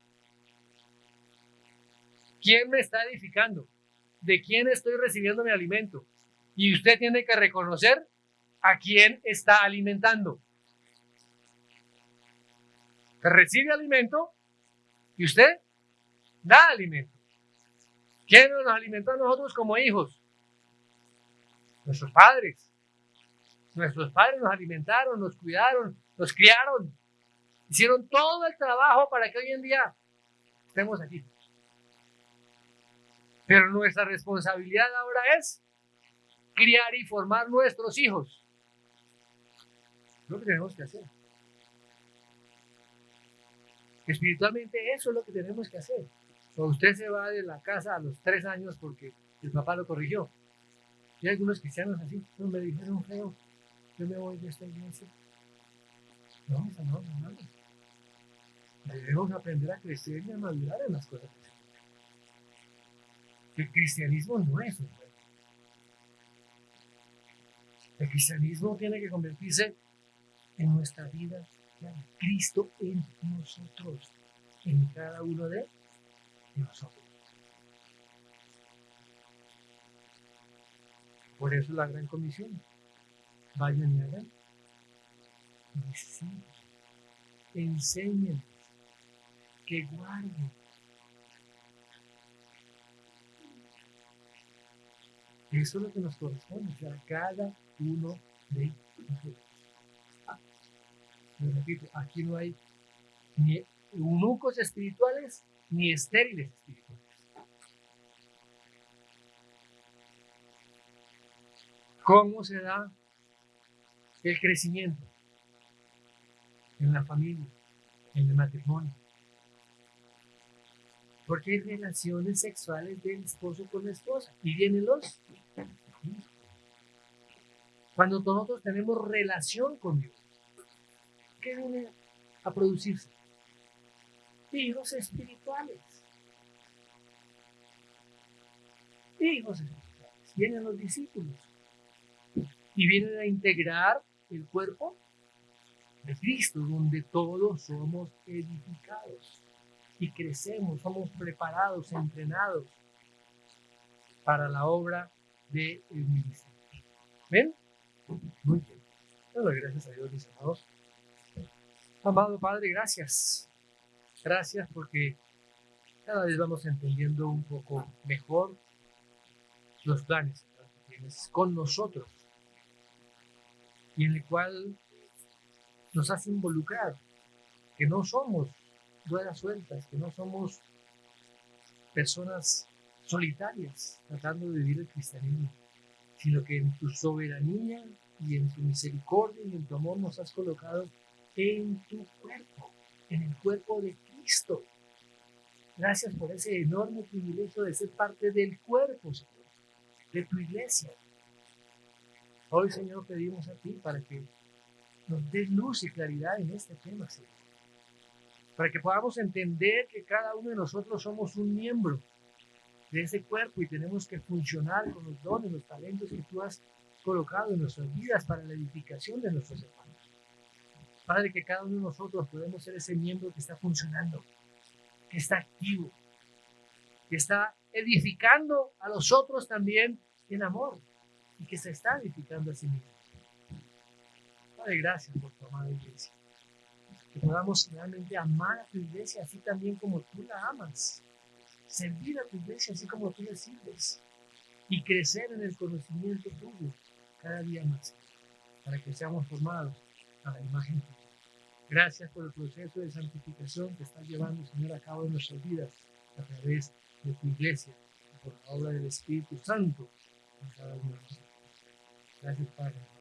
S1: ¿Quién me está edificando? ¿De quién estoy recibiendo mi alimento? Y usted tiene que reconocer a quién está alimentando. Usted recibe alimento y usted da alimento. ¿Quién nos alimentó a nosotros como hijos? Nuestros padres. Nuestros padres nos alimentaron, nos cuidaron, nos criaron. Hicieron todo el trabajo para que hoy en día estemos aquí. Pero nuestra responsabilidad ahora es criar y formar nuestros hijos. Es lo que tenemos que hacer. Espiritualmente eso es lo que tenemos que hacer. O usted se va de la casa a los 3 años porque el papá lo corrigió. Y hay algunos cristianos así, no me dijeron feo, yo me voy de esta iglesia. No, eso no. Debemos aprender a crecer y a madurar en las cosas. El cristianismo no es un juego. El cristianismo tiene que convertirse en nuestra vida, Cristo en nosotros, en cada uno de nosotros. Por eso la gran comisión. Vayan y hagan discípulos, enseñen, que guarden. Eso es lo que nos corresponde, o sea, cada uno de nosotros. Me repito, aquí no hay ni eunucos espirituales ni estériles espirituales. ¿Cómo se da el crecimiento? En la familia, en el matrimonio. Porque hay relaciones sexuales del esposo con la esposa. Y vienen los. Cuando nosotros tenemos relación con Dios, ¿qué viene a producirse? Hijos espirituales. Hijos espirituales. Vienen los discípulos. Y vienen a integrar el cuerpo de Cristo, donde todos somos edificados y crecemos, somos preparados, entrenados para la obra del ministerio. ¿Ven? Muy bien. Bueno, gracias a Dios, mis amados. Amado Padre, gracias. Gracias porque cada vez vamos entendiendo un poco mejor los planes que tienes con nosotros y en el cual nos hace involucrar, que no somos ruedas sueltas, que no somos personas solitarias tratando de vivir el cristianismo, sino que en tu soberanía y en tu misericordia y en tu amor nos has colocado en tu cuerpo, en el cuerpo de Cristo. Gracias por ese enorme privilegio de ser parte del cuerpo, Señor, de tu iglesia. Hoy, Señor, pedimos a ti para que nos des luz y claridad en este tema, Señor. Para que podamos entender que cada uno de nosotros somos un miembro de ese cuerpo y tenemos que funcionar con los dones, los talentos que tú has colocado en nuestras vidas para la edificación de nuestros hermanos. Padre, que cada uno de nosotros podemos ser ese miembro que está funcionando, que está activo, que está edificando a los otros también en amor y que se está edificando a sí mismo. Padre, gracias por tu amada iglesia. Que podamos realmente amar a tu iglesia así también como tú la amas. Servir a tu iglesia así como tú le sirves. Y crecer en el conocimiento tuyo cada día más. Para que seamos formados a la imagen tuya. Gracias por el proceso de santificación que estás llevando, Señor, a cabo en nuestras vidas a través de tu iglesia y por la obra del Espíritu Santo en cada uno de nosotros. Gracias, Padre.